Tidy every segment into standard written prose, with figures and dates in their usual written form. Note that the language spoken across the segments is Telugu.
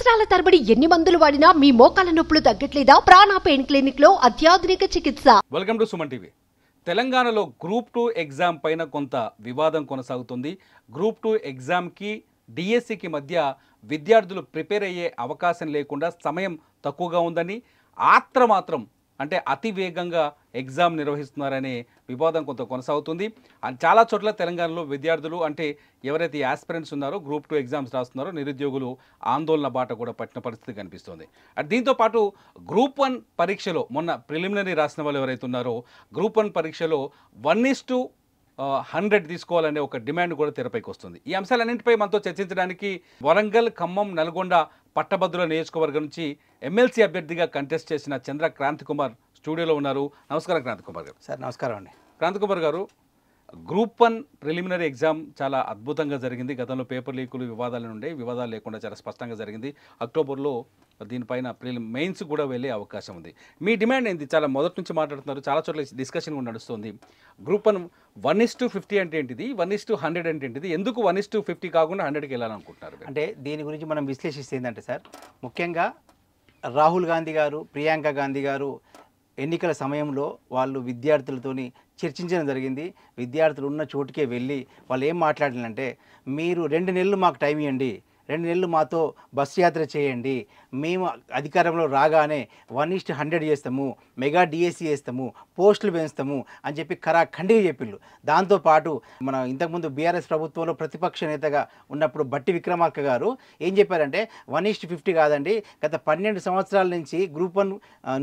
సంవత్సరాల తరబడి ఎన్ని మందులు వాడినా మీ మోకాల నొప్పులు తగ్గట్లేదా? ప్రాణ పెయిన్ క్లినిక్ లో అత్యాధునిక చికిత్స. Welcome to Suman TV. తెలంగాణలో గ్రూప్ 2 ఎగ్జామ్ పైన కొంత వివాదం కొనసాగుతుంది. గ్రూప్ 2 ఎగ్జామ్కి డిఎస్సికి మధ్య విద్యార్థులు ప్రిపేర్ అయ్యే అవకాశం లేకుండా సమయం తక్కువగా ఉందని, మాత్రం అంటే అతి వేగంగా ఎగ్జామ్ నిర్వహిస్తున్నారనే వివాదం కొంత కొనసాగుతుంది. చాలా చోట్ల తెలంగాణలో విద్యార్థులు అంటే ఎవరైతే యాస్పిరెంట్స్ ఉన్నారో గ్రూప్ 2 ఎగ్జామ్స్ రాస్తున్నారో నిరుద్యోగులు ఆందోళన బాట కూడా పట్టిన పరిస్థితి కనిపిస్తుంది. దీంతో పాటు గ్రూప్ 1 పరీక్షలో మొన్న ప్రిలిమినరీ రాసిన వాళ్ళు ఎవరైతే ఉన్నారో గ్రూప్ 1 పరీక్షలో 1:100 తీసుకోవాలనే ఒక డిమాండ్ కూడా తెరపైకి వస్తుంది. ఈ అంశాలన్నింటిపై మనతో చర్చించడానికి వరంగల్, ఖమ్మం, నల్గొండ పట్టభద్రుల నియోజకవర్గం నుంచి ఎమ్మెల్సీ అభ్యర్థిగా కంటెస్ట్ చేసిన చంద్ర క్రాంతి కుమార్ స్టూడియోలో ఉన్నారు. నమస్కారం క్రాంతి కుమార్ గారు. సార్ నమస్కారం అండి. క్రాంతి కుమార్ గారు, గ్రూప్ 1 ప్రిలిమినరీ ఎగ్జామ్ చాలా అద్భుతంగా జరిగింది. గతంలో పేపర్ లీకులు వివాదాలు ఉండే, వివాదాలు లేకుండా చాలా స్పష్టంగా జరిగింది. అక్టోబర్లో దీనిపైన మెయిన్స్ కూడా వెళ్ళే అవకాశం ఉంది. మీ డిమాండ్ ఏంటి? చాలా మొదటి నుంచి మాట్లాడుతున్నారు, చాలా చోట్ల డిస్కషన్ కూడా నడుస్తుంది. గ్రూప్ 1 1:50 అంటే ఏంటిది, 1:100 అంటే ఏంటిది, ఎందుకు 1:50 కాకుండా 100కి వెళ్ళాలనుకుంటున్నారు? అంటే దీని గురించి మనం విశ్లేషిస్తే ఏంటంటే సార్, ముఖ్యంగా రాహుల్ గాంధీ గారు, ప్రియాంక గాంధీ గారు ఎన్నికల సమయంలో వాళ్ళు విద్యార్థులతోని చర్చించడం జరిగింది. విద్యార్థులు ఉన్న చోటుకే వెళ్ళి వాళ్ళు ఏం మాట్లాడాలంటే, మీరు 2 నెలలు మాకు టైం ఇవ్వండి, 2 నెలలు మాతో బస్సు యాత్ర చేయండి, మేము అధికారంలో రాగానే 1:100 చేస్తాము, మెగా డిఎస్సి చేస్తాము, పోస్టులు పెంచుతాము అని చెప్పి ఖరాఖండిగా చెప్పిళ్ళు. దాంతోపాటు మన ఇంతకుముందు బీఆర్ఎస్ ప్రభుత్వంలో ప్రతిపక్ష నేతగా ఉన్నప్పుడు బట్టి విక్రమార్క గారు ఏం చెప్పారంటే, 1:50 కాదండి, గత 12 సంవత్సరాల నుంచి గ్రూప్ 1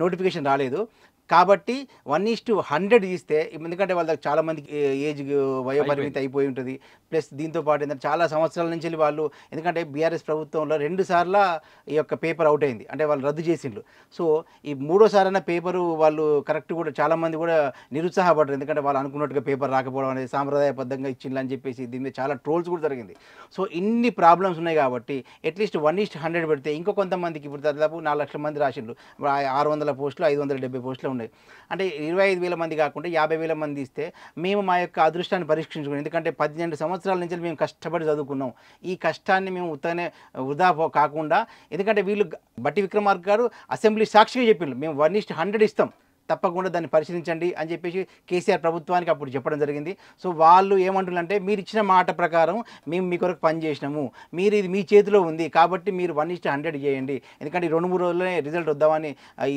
నోటిఫికేషన్ రాలేదు కాబట్టి 1:100 తీస్తే, ఎందుకంటే వాళ్ళకి చాలామందికి ఏజ్ వయోపరిమితి అయిపోయి ఉంటుంది. ప్లస్ దీంతోపాటు ఏంటంటే చాలా సంవత్సరాల నుంచి వాళ్ళు, ఎందుకంటే బీఆర్ఎస్ ప్రభుత్వంలో 2 సార్లు ఈ యొక్క పేపర్ అవుట్ అయింది, అంటే వాళ్ళు రద్దు చేసిండ్రు. సో ఈ 3వ అన్న పేపరు వాళ్ళు కరెక్ట్ కూడా చాలామంది కూడా నిరుత్సాహపడ్డారు, ఎందుకంటే వాళ్ళు అనుకున్నట్టుగా పేపర్ రాకపోవడం అనేది సాంప్రదాయబద్ధంగా ఇచ్చిండ్రు అని చెప్పేసి దీని మీద చాలా ట్రోల్స్ కూడా జరిగింది. సో ఇన్ని ప్రాబ్లమ్స్ ఉన్నాయి కాబట్టి అట్లీస్ట్ 1:100 పెడితే ఇంకో కొంతమందికి, ఇప్పుడు దాదాపు 4 లక్షల మంది రాసిండ్రు, 600 పోస్టులు 570 పోస్టులు ఉన్నాయి, అంటే 25,000 మంది కాకుండా 50,000 మంది ఇస్తే మేము మా యొక్క అదృష్టాన్ని పరీక్షించుకున్నాం. ఎందుకంటే 12 సంవత్సరాల నుంచి మేము కష్టపడి చదువుకున్నాం, ఈ కష్టాన్ని మేము ఉత్తనే వృధా కాకుండా, ఎందుకంటే వీళ్ళు బట్టి విక్రమార్క గారు అసెంబ్లీ సాక్షిగా చెప్పిండ్రు, మేము 1:100 ఇస్తాం, తప్పకుండా దాన్ని పరిశీలించండి అని చెప్పేసి కేసీఆర్ ప్రభుత్వానికి అప్పుడు చెప్పడం జరిగింది. సో వాళ్ళు ఏమంటున్నారంటే, మీరు ఇచ్చిన మాట ప్రకారం మేము మీ కొరకు పనిచేసినాము, మీరు ఇది మీ చేతిలో ఉంది కాబట్టి మీరు 1:100 చేయండి, ఎందుకంటే 2-3 రోజుల్లోనే రిజల్ట్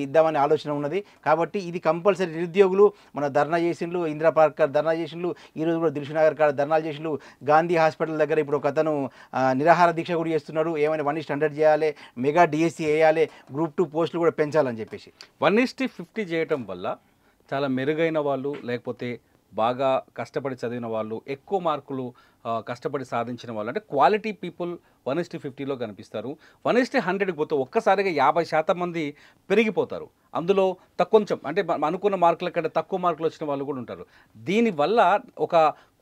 ఇద్దామని ఆలోచన ఉన్నది. కాబట్టి ఇది కంపల్సరీ నిరుద్యోగులు మన ధర్నా చేసిండ్రు, ఇందిరా పార్క్ ధర్నా చేసిండ్రు, ఈరోజు కూడా దిల్సుఖ్నగర్ కాడ ధర్నాలు చేసిండ్రు, గాంధీ హాస్పిటల్ దగ్గర ఇప్పుడు ఒక అతను నిరాహార దీక్ష కూడా చేస్తున్నాడు, ఏమైనా 1:100 చేయాలి, మెగా డిఎస్సి వేయాలి, గ్రూప్ 2 పోస్టులు కూడా పెంచాలని చెప్పేసి. 1:50 చేయటం వల్ల చాలా మెరుగైన వాళ్ళు, లేకపోతే బాగా కష్టపడి చదివిన వాళ్ళు, ఎక్కువ మార్కులు కష్టపడి సాధించిన వాళ్ళు, అంటే క్వాలిటీ పీపుల్ 1:50లో కనిపిస్తారు. 1:100కి పోతే ఒక్కసారిగా 50% మంది పెరిగిపోతారు. అందులో కొంచెం అంటే అనుకున్న మార్కుల కంటే తక్కువ మార్కులు వచ్చిన వాళ్ళు కూడా ఉంటారు. దీనివల్ల ఒక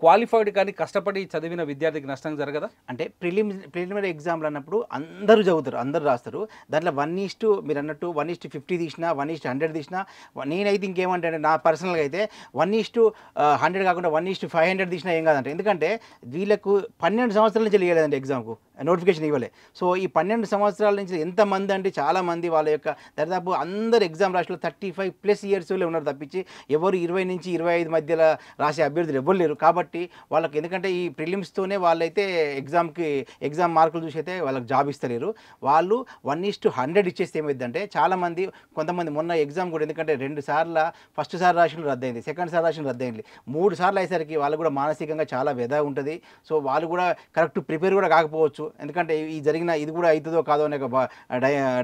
క్వాలిఫైడ్ కానీ కష్టపడి చదివిన విద్యార్థికి నష్టం జరగదా? అంటే ప్రిలిమినరీ ఎగ్జామ్లు అన్నప్పుడు అందరూ చదువుతారు, అందరూ రాస్తారు. దాంట్లో మీరు అన్నట్టు 1:50 తీసినా, 1:100 తీసినా, నేనైతే ఇంకేమంటే నా పర్సనల్గా అయితే 1:100 కాకుండా 1:500 తీసినా ఏం కాదంటే, ఎందుకంటే వీళ్ళకు 12 సంవత్సరాల నుంచి లేదండి ఎగ్జామ్కు నోటిఫికేషన్ ఇవ్వలే. సో ఈ 12 సంవత్సరాల నుంచి ఎంతమంది అంటే చాలామంది వాళ్ళ యొక్క దాదాపు అందరు ఎగ్జామ్ రాష్ట్రంలో 35+ ఇయర్స్లో ఉన్నారు తప్పించి ఎవరు 20 నుంచి 25 మధ్యలో రాసే అభ్యర్థులు ఎవ్వరు లేరు. కాబట్టి వాళ్ళకి, ఎందుకంటే ఈ ప్రిలిమ్స్తోనే వాళ్ళైతే ఎగ్జామ్ మార్కులు చూసి అయితే వాళ్ళకి జాబ్ ఇస్తలేరు. వాళ్ళు 1:100 ఇచ్చేస్తే ఏమైందంటే, కొంతమంది మొన్న ఎగ్జామ్ కూడా, ఎందుకంటే 2 సార్లు ఫస్ట్ సారి రాసిన రద్దయింది, సెకండ్ సారి రాసిన రద్దయింది, 3 సార్లు అయ్యేసరికి వాళ్ళు కూడా మానసికంగా చాలా వ్యధ ఉంటుంది. సో వాళ్ళు కూడా కరెక్ట్ ప్రిపేర్ కూడా కాకపోవచ్చు, ఎందుకంటే ఇది కూడా అవుతుందో కాదో అనే ఒక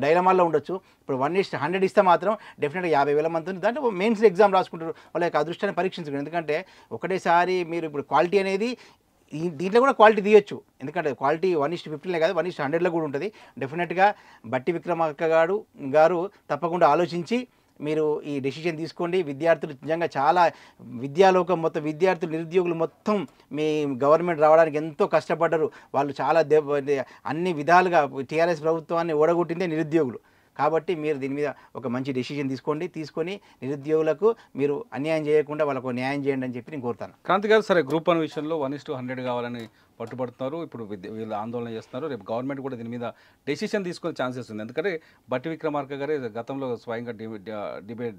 డైలమాల్లో ఉండొచ్చు. ఇప్పుడు 1:100 ఇస్తే మాత్రం డెఫినెట్గా 50,000 మంది ఉంది, దాంట్లో మెయిన్స్ ఎగ్జామ్ రాసుకుంటారు, వాళ్ళ యొక్క అదృష్టాన్ని పరీక్షించుకుంటారు. ఎందుకంటే ఒకటేసారి మీరు ఇప్పుడు క్వాలిటీ అనేది దీంట్లో కూడా క్వాలిటీ తీయొచ్చు, ఎందుకంటే క్వాలిటీ 1:50 కాదు, 1:100లో కూడా ఉంటుంది. డెఫినెట్గా బట్టి విక్రమార్క గారు తప్పకుండా ఆలోచించి మీరు ఈ డెసిషన్ తీసుకోండి. విద్యార్థులు నిజంగా చాలా విద్యాలోకం మొత్తం, విద్యార్థులు నిరుద్యోగులు మొత్తం మీ గవర్నమెంట్ రావడానికి ఎంతో కష్టపడ్డారు. వాళ్ళు చాలా అన్ని విధాలుగా టీఆర్ఎస్ ప్రభుత్వాన్ని ఓడగొట్టిందే నిరుద్యోగులు. కాబట్టి మీరు దీని మీద ఒక మంచి డెసిషన్ తీసుకొని నిరుద్యోగులకు మీరు అన్యాయం చేయకుండా వాళ్ళకు న్యాయం చేయండి అని చెప్పి నేను కోరుతాను. క్రాంతి గారు, సరే గ్రూప్ 1 విషయంలో 1:100 కావాలని పట్టుబడుతున్నారు. ఇప్పుడు వీళ్ళు ఆందోళన చేస్తున్నారు. రేపు గవర్నమెంట్ కూడా దీని మీద డెసిషన్ తీసుకునే ఛాన్సెస్ ఉంది. ఎందుకంటే బట్టి విక్రమార్క గారే గతంలో స్వయంగా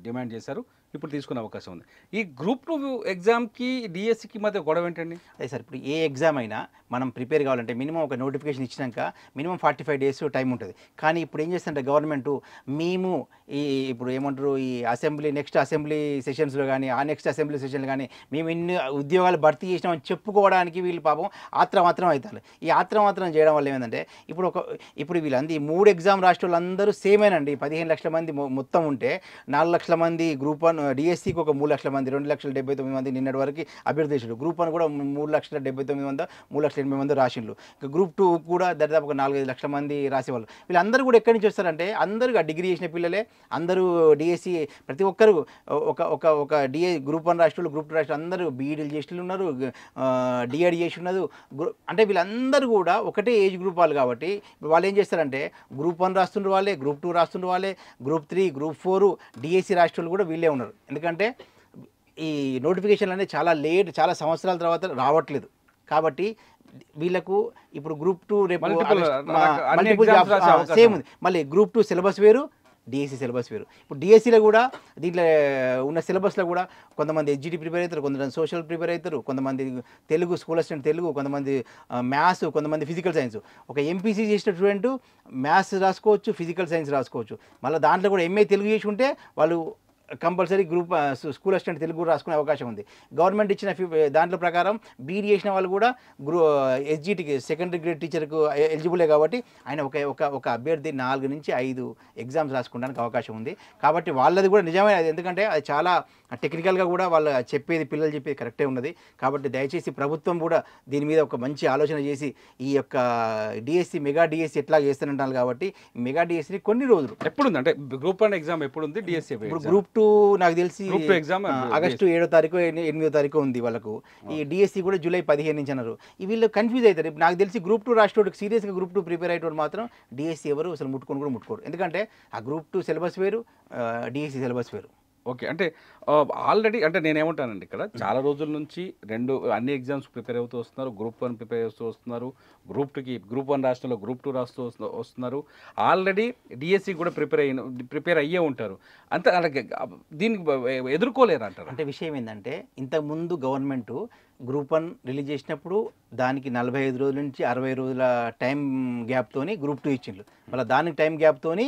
డిమాండ్ చేశారు. ఇప్పుడు తీసుకునే అవకాశం ఉంది. ఈ గ్రూప్ 2 ఎగ్జామ్కి డిఎస్సికి మధ్య గొడవ ఏంటండి? అదే సార్, ఇప్పుడు ఏ ఎగ్జామ్ అయినా మనం ప్రిపేర్ కావాలంటే మినిమం ఒక నోటిఫికేషన్ ఇచ్చినాక మినిమం 45 డేస్ టైం ఉంటుంది. కానీ ఇప్పుడు ఏం చేస్తుంటే గవర్నమెంట్ మేము ఇప్పుడు ఏమంటారు ఈ నెక్స్ట్ అసెంబ్లీ సెషన్స్లో కానీ ఆ నెక్స్ట్ అసెంబ్లీ సెషన్లు కానీ మేము ఇన్ని ఉద్యోగాలు భర్తీ చేసినామని చెప్పుకోవడానికి వీళ్ళు పాపం ఆత్రమాత్రం అవుతారు. ఈ ఆత్రమాత్రం చేయడం వల్ల ఏమైందంటే ఇప్పుడు వీళ్ళందరూ ఈ 3 ఎగ్జామ్ రాష్ట్ర వాళ్ళందరూ సేమేనండి. 15 లక్షల మంది మొత్తం ఉంటే 4 లక్షల మంది గ్రూప్ 1 డిఎస్సికి ఒక 3 లక్షల మంది 2,79,000 మంది నిన్నటి వరకు అభ్యర్థి చేసారు. గ్రూప్ 1 కూడా 3,79,000 మంది 3,80,000 మంది రాసిండ్రు. గ్రూప్ 2 కూడా దాదాపు ఒక 4-5 లక్షల మంది రాసేవాళ్ళు. వీళ్ళందరూ కూడా ఎక్కడి నుంచి వస్తారంటే అందరూ డిగ్రీ చేసిన పిల్లలే, అందరూ డిఎస్సి ప్రతి ఒక్కరు ఒక గ్రూప్ 1 రాష్ట్రాలు గ్రూప్ 2 రాష్ట్రాలు అందరూ బీఈడీలు చేసి ఉన్నారు, డిఆర్డి చేసి ఉన్నారు. అంటే వీళ్ళందరూ కూడా ఒకటే ఏజ్ గ్రూప్ వాళ్ళు కాబట్టి వాళ్ళు ఏం చేస్తారంటే గ్రూప్ 1 రాస్తుండ్రు వాళ్ళే, గ్రూప్ 2 రాస్తుండ్రు వాళ్ళే, గ్రూప్ 3 గ్రూప్ 4 డిఎస్సి రాష్ట్రాలు కూడా వీళ్ళే ఉన్నారు. ఎందుకంటే ఈ నోటిఫికేషన్లు అనేది చాలా లేట్, చాలా సంవత్సరాల తర్వాత రావట్లేదు. కాబట్టి వీళ్ళకు ఇప్పుడు గ్రూప్ 2 రేపు సేమ్ ఉంది. మళ్ళీ గ్రూప్ 2 సిలబస్ వేరు, డిఎస్సి సిలబస్ వేరు. ఇప్పుడు డిఎస్సిలో కూడా దీంట్లో ఉన్న సిలబస్లో కూడా కొంతమంది హెచ్జిటి ప్రిపేర్ అవుతారు, కొంతమంది సోషల్ ప్రిపేర్ అవుతారు, కొంతమంది తెలుగు స్కూల్ అసిస్టెంట్ తెలుగు, కొంతమంది మ్యాథ్స్, కొంతమంది ఫిజికల్ సైన్స్. ఒక ఎంపీసీ చేసిన స్టూడెంట్ మ్యాథ్స్ రాసుకోవచ్చు, ఫిజికల్ సైన్స్ రాసుకోవచ్చు. మళ్ళీ దాంట్లో కూడా ఎంఏ తెలుగు చేసి ఉంటే వాళ్ళు compulsory group school assistant Telugu రాసుకునే అవకాశం ఉంది. గవర్నమెంట్ ఇచ్చిన దాంట్లో ప్రకారం బీఈడీ చేసిన వాళ్ళు కూడా ఎస్జిటికి సెకండరీ గ్రేడ్ టీచర్కు ఎలిజిబులే కాబట్టి ఆయన ఒక అభ్యర్థి 4 నుంచి 5 ఎగ్జామ్స్ రాసుకోవడానికి అవకాశం ఉంది. కాబట్టి వాళ్ళది కూడా నిజమే, ఎందుకంటే అది చాలా టెక్నికల్గా కూడా వాళ్ళు చెప్పేది పిల్లలు చెప్పేది కరెక్టే ఉన్నది. కాబట్టి దయచేసి ప్రభుత్వం కూడా దీని మీద ఒక మంచి ఆలోచన చేసి ఈ యొక్క డిఎస్సి మెగా డిఎస్సి ఎట్లా చేస్తానంటారు. కాబట్టి మెగా డిఎస్సిని కొన్ని రోజులు ఎప్పుడుంది అంటే గ్రూప్ 1 ఎగ్జామ్ ఎప్పుడుంది? డిఎస్సి ఇప్పుడు గ్రూప్ 2 నాకు తెలిసి ఎగ్జామ్ ఆగస్టు 7వ తారీఖు 8వ తారీఖు ఉంది వాళ్ళకు. ఈ డిఎస్సి కూడా జూలై 15 నుంచి అన్నారు. వీళ్ళు కన్ఫ్యూజ్ అవుతారు. ఇప్పుడు నాకు తెలిసి గ్రూప్ 2 రాష్ట్రోడికి సీరియస్గా గ్రూప్ 2 ప్రిపేర్ అయ్యేటోడు మాత్రం డిఎస్సి ఎవరు అసలు ముట్టుకోరు. ఎందుకంటే ఆ గ్రూప్ 2 సిలబస్ వేరు, డిఎస్సి సిలబస్ వేరు. ఓకే, అంటే ఆల్రెడీ అంటే నేనేమంటానండి, ఇక్కడ చాలా రోజుల నుంచి అన్ని ఎగ్జామ్స్ ప్రిపేర్ అవుతూ వస్తున్నారు. గ్రూప్ 1 ప్రిపేర్ అవుతూ వస్తున్నారు, గ్రూప్ 1 రాష్ట్రంలో గ్రూప్ 2 రాస్తూ వస్తున్నారు. ఆల్రెడీ డిఎస్సి కూడా ప్రిపేర్ అయ్యే ఉంటారు. అంతే దీనికి ఎదుర్కోలేరు అంటారు. అంటే విషయం ఏంటంటే ఇంతకుముందు గవర్నమెంట్ గ్రూప్ 1 రిలీజ్ చేసినప్పుడు దానికి 45 రోజుల నుంచి 60 రోజుల టైం గ్యాప్తోని గ్రూప్ 2 ఇచ్చిండ్రు. మళ్ళీ దానికి టైం గ్యాప్తోని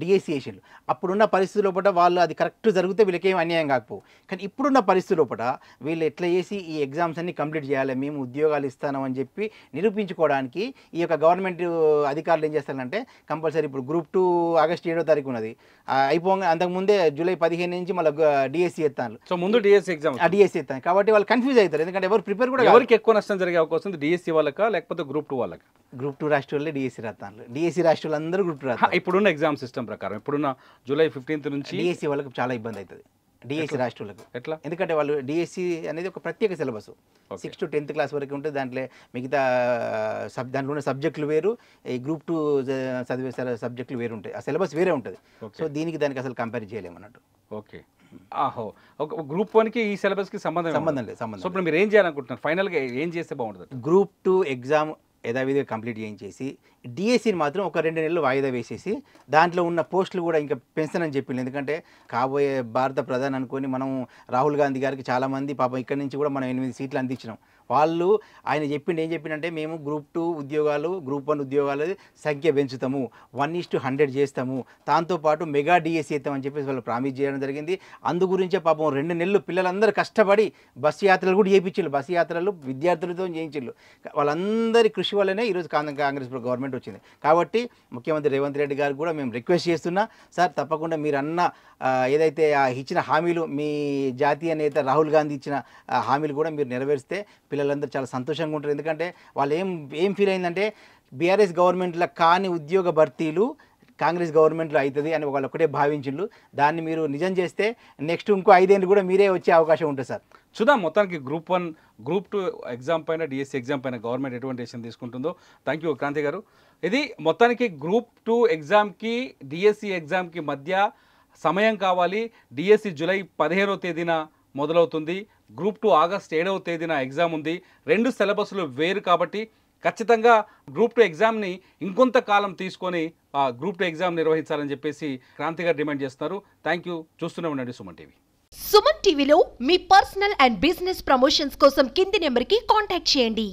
డిఎస్సి వేసిండ్రు. అప్పుడున్న పరిస్థితి లోపల వాళ్ళు అది కరెక్ట్ జరిగితే వీళ్ళకేం అన్యాయం కాకపోవు. కానీ ఇప్పుడున్న పరిస్థితి లోపల వీళ్ళు ఎట్లా చేసి ఈ ఎగ్జామ్స్ అన్ని కంప్లీట్ చేయాలి, మేము ఉద్యోగాలు ఇస్తామని చెప్పి నిరూపించుకోవడానికి ఈ యొక్క గవర్నమెంట్ అధికారులు ఏం చేస్తారంటే కంపల్సరీ ఇప్పుడు గ్రూప్ 2 ఆగస్టు 7వ తారీఖు ఉన్నది అయిపోగా అంతకుముందే జూలై 15 నుంచి మళ్ళీ డిఎస్సి ఎత్తాను. సో ముందు డిఎస్సి ఎగ్జామ్ డిఎస్సి ఎత్తాను కాబట్టి వాళ్ళు కన్ఫ్యూజ్ అవుతారు. ఎందుకంటే ఎవరు ప్రిపేర్ కూడా ఎవరికి ఎక్కువ నష్టం జరిగే అవకాశం ఉంది? డిఎస్సి వాళ్ళకా లేకపోతే గ్రూప్ 2 వాళ్ళకా? గ్రూప్ 2 రాష్ట్రాల్లో డిఎస్సి రాస్తాను. డిఎస్సి రాష్ట్రాలు అందరూ గ్రూప్ 2 రాస్తారు. ఇప్పుడున్న ఎగ్జామ్ సిస్టమ్ ప్రకారం ఇప్పుడున్న జూలై 15 నుంచి డిఎస్సి వాళ్ళకి చాలా ఇబ్బంది అవుతుంది. డిఎస్సి రాష్ట్రాలకు ఎట్లా? ఎందుకంటే వాళ్ళు డిఎస్సి అనేది ఒక ప్రత్యేక సిలబస్ 6 to 10th క్లాస్ వరకు ఉంటుంది. దాంట్లో మిగతా దాంట్లో ఉన్న సబ్జెక్టులు వేరు, ఈ గ్రూప్ 2 చదివే సబ్జెక్టులు వేరు ఉంటాయి. ఆ సిలబస్ వేరే ఉంటుంది. సో దానికి అసలు కంపేర్ చేయలేము అన్నట్టు. ఓకే, ఒక గ్రూప్ 1కి ఈ సిలబస్కి సంబంధం లేదు. సో ఇప్పుడు మీరు ఏం చేయాలనుకుంటున్నారు? ఫైనల్గా ఏం చేస్తే బాగుంటుంది? గ్రూప్ 2 ఎగ్జామ్ యథావిధిగా కంప్లీట్ చేయించేసి డిఎస్సిని మాత్రం ఒక 2 నెలలు వాయిదా వేసేసి దాంట్లో ఉన్న పోస్టులు కూడా ఇంకా పెంచనని చెప్పింది. ఎందుకంటే కాబోయే భారత ప్రధాని అనుకొని మనం రాహుల్ గాంధీ గారికి చాలామంది పాపం ఇక్కడి నుంచి కూడా మనం 8 సీట్లు అందించినాం. వాళ్ళు ఆయన ఏం చెప్పిండంటే మేము గ్రూప్ 2 ఉద్యోగాలు గ్రూప్ 1 ఉద్యోగాల సంఖ్య పెంచుతాము, 1:100 చేస్తాము, దాంతోపాటు మెగా డిఎస్సి ఇస్తామని చెప్పేసి వాళ్ళు ప్రామిస్ చేయడం జరిగింది. అందు గురించే పాపం 2 నెలలు పిల్లలందరూ కష్టపడి బస్సు యాత్రలు కూడా చేయించిళ్ళు. బస్సు యాత్రలు విద్యార్థులతో చేయించిళ్ళు. వాళ్ళందరి కృషి వల్లనే ఈరోజు కాంగ్రెస్ గవర్నమెంట్ వచ్చింది. కాబట్టి ముఖ్యమంత్రి రేవంత్ రెడ్డి గారు కూడా మేము రిక్వెస్ట్ చేస్తున్నా, సార్ తప్పకుండా మీరు అన్న ఏదైతే ఇచ్చిన హామీలు మీ జాతీయ నేత రాహుల్ గాంధీ ఇచ్చిన హామీలు కూడా మీరు నెరవేరిస్తే పిల్లలందరూ చాలా సంతోషంగా ఉంటారు. ఎందుకంటే వాళ్ళు ఏం ఫీల్ అయిందంటే బీఆర్ఎస్ గవర్నమెంట్లో కాని ఉద్యోగ భర్తీలు కాంగ్రెస్ గవర్నమెంట్లో అవుతుంది అని వాళ్ళు ఒకటే భావించిండ్రు. దాన్ని మీరు నిజం చేస్తే నెక్స్ట్ ఇంకో 5 ఏళ్ళు కూడా మీరే వచ్చే అవకాశం ఉంటుంది సార్. చూద్దాం మొత్తానికి గ్రూప్ 1 గ్రూప్ 2 ఎగ్జామ్ పైన డిఎస్సి ఎగ్జామ్ పైన గవర్నమెంట్ ఎటువంటి డెసిషన్ తీసుకుంటుందో. థ్యాంక్ యూ క్రాంతి గారు. ఇది మొత్తానికి గ్రూప్ 2 ఎగ్జామ్కి డిఎస్సి ఎగ్జామ్కి మధ్య సమయం కావాలి. డిఎస్సి జూలై 15వ తేదీన మొదలవుతుంది. గ్రూప్ 2 ఆగస్ట్ 7వ తేదీన ఎగ్జామ్ ఉంది. 2 సిలబస్లు వేరు కాబట్టి ఖచ్చితంగా గ్రూప్ 2 ఎగ్జామ్ని ఇంకొంతకాలం తీసుకొని గ్రూప్ 2 ఎగ్జామ్ నిర్వహించాలని చెప్పేసి క్రాంతి గారు డిమాండ్ చేస్తున్నారు. Thank you. చూస్తూనే ఉండండి సుమన్ టీవీ. సుమన్ టీవీలో మీ పర్సనల్ అండ్ బిజినెస్ ప్రమోషన్స్ కోసం కింది నెంబర్కి కాంటాక్ట్ చేయండి.